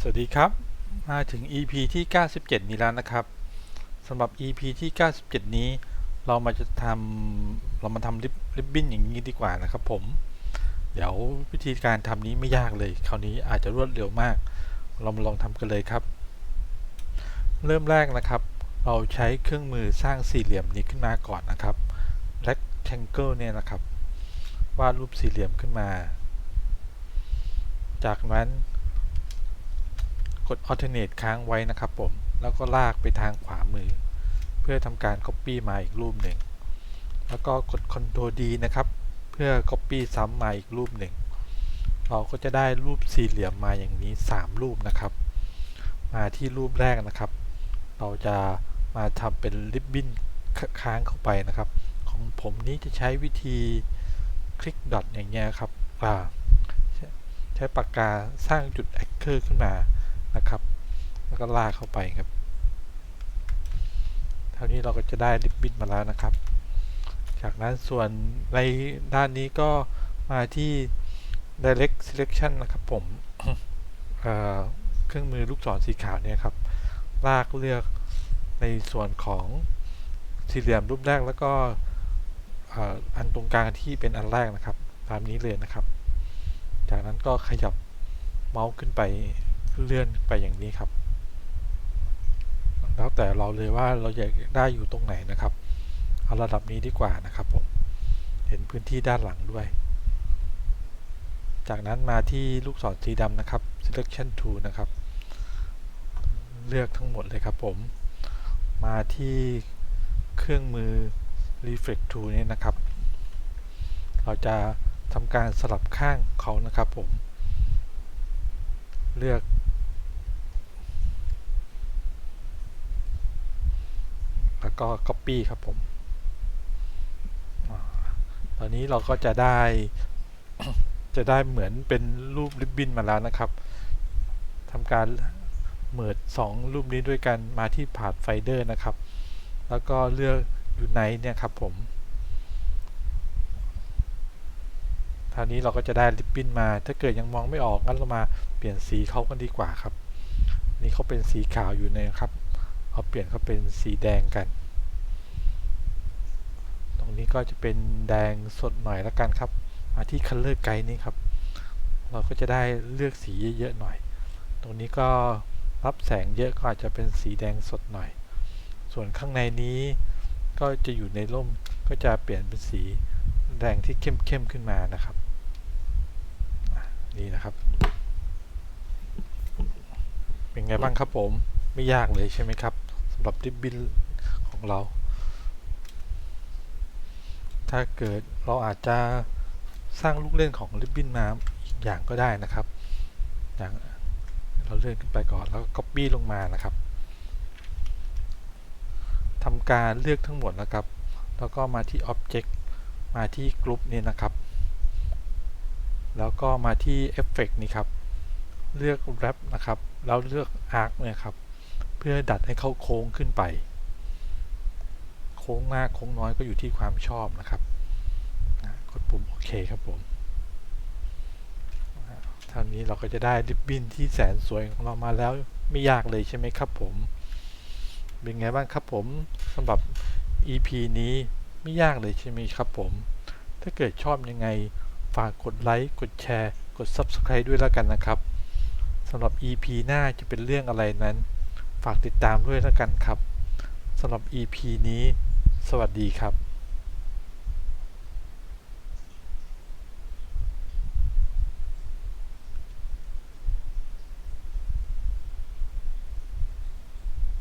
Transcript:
สวัสดีครับมาถึง EP ที่ 97 นี้แล้วนะครับสำหรับ EP ที่ 97 นี้เรามาทำริบบิ้นอย่างนี้ดีกว่านะครับผมเดี๋ยววิธีการทำนี้ไม่ยากเลยคราวนี้อาจจะรวดเร็วมากเรามาลองทำกันเลยครับเริ่มแรกนะครับเราใช้เครื่องมือสร้างสี่เหลี่ยมนี้ขึ้นมาก่อนนะครับ rectangle เนี่ยนะครับวาดรูปสี่เหลี่ยมขึ้นมาจากนั้นกด alternate ค้างไว้นะครับผมแล้วก็ลากไปทางขวามือเพื่อทำการ copy มาอีกรูปหนึ่งแล้วก็กด Ctrl D นะครับเพื่อ copy ซ้ำมาอีกรูปหนึ่งเราก็จะได้รูปสี่เหลี่ยมมาอย่างนี้3รูปนะครับมาที่รูปแรกนะครับเราจะมาทำเป็นริบบิ้นค้างเข้าไปนะครับของผมนี้จะใช้วิธีคลิกดอทอย่างเงี้ยครับใช้ปากกาสร้างจุดแองเกิลขึ้นมานะครับแล้วก็ลากเข้าไปครับเท่านี้เราก็จะได้ริบบิ้นมาแล้วนะครับจากนั้นส่วนในด้านนี้ก็มาที่ direct selection นะครับผม เครื่องมือลูกศรสีขาวเนี่ยครับลากเลือกในส่วนของสี่เหลี่ยมรูปแรกแล้วก็อันตรงกลางที่เป็นอันแรกนะครับตามนี้เลยนะครับจากนั้นก็ขยับเมาส์ขึ้นไปเลื่อนไปอย่างนี้ครับแล้วแต่เราเลยว่าเราอยากได้อยู่ตรงไหนนะครับเอาระดับนี้ดีกว่านะครับผมเห็นพื้นที่ด้านหลังด้วยจากนั้นมาที่ลูกศรสีดำนะครับ selection tool นะครับเลือกทั้งหมดเลยครับผมมาที่เครื่องมือ reflect tool นี้นะครับเราจะทำการสลับข้างเขานะครับผมเลือกแล้วก็ copy ครับผมตอนนี้เราก็จะได้เหมือนเป็นรูปริบบิ้นมาแล้วนะครับทำการเมิร์จ2รูปนี้ด้วยกันมาที่พาธไฟเดอร์นะครับแล้วก็เลือกอยู่ไหนเนี่ยครับผมคราวนี้เราก็จะได้ริบบิ้นมาถ้าเกิดยังมองไม่ออกงั้นเรามาเปลี่ยนสีเขากันดีกว่าครับนี่เขาเป็นสีขาวอยู่นะครับเอาเปลี่ยนเขาเป็นสีแดงกันตรงนี้ก็จะเป็นแดงสดหน่อยแล้วกันครับมาที่ Color Guide นี่ครับเราก็จะได้เลือกสีเยอะๆหน่อยตรงนี้ก็รับแสงเยอะก็อาจจะเป็นสีแดงสดหน่อยส่วนข้างในนี้ก็จะอยู่ในร่มก็จะเปลี่ยนเป็นสีแดงที่เข้มขึ้นมานะครับนี่นะครับเป็นไงบ้างครับผมไม่ยากเลยใช่ไหมครับสำหรับริบบิ้นของเราถ้าเกิดเราอาจจะสร้างลูกเล่นของริบบิ้นมาอีกอย่างก็ได้นะครับอย่างเราเลื่อนขึ้นไปก่อนแล้วก็ copy ลงมานะครับทำการเลือกทั้งหมดนะครับแล้วก็มาที่ Object มาที่ Group นี่นะครับแล้วก็มาที่ Effect นี่ครับเลือก Wrap นะครับแล้วเลือก Arc เนี่ยครับเพื่อดัดให้เขาโค้งขึ้นไปโค้งมากโค้งน้อยก็อยู่ที่ความชอบนะครับกดปุ่มโอเคครับผมเท่านี้เราก็จะได้ริบบิ้นที่แสนสวยของเรามาแล้วไม่ยากเลยใช่ไหมครับผมเป็นไงบ้างครับผมสำหรับ EP นี้ไม่ยากเลยใช่ไหมครับผมถ้าเกิดชอบยังไงฝากกดไลค์กดแชร์กด Subscribe ด้วยแล้วกันนะครับสำหรับ EP หน้าจะเป็นเรื่องอะไรนั้นฝากติดตามด้วยแล้วกันครับสำหรับ EP นี้สวัสดีครับ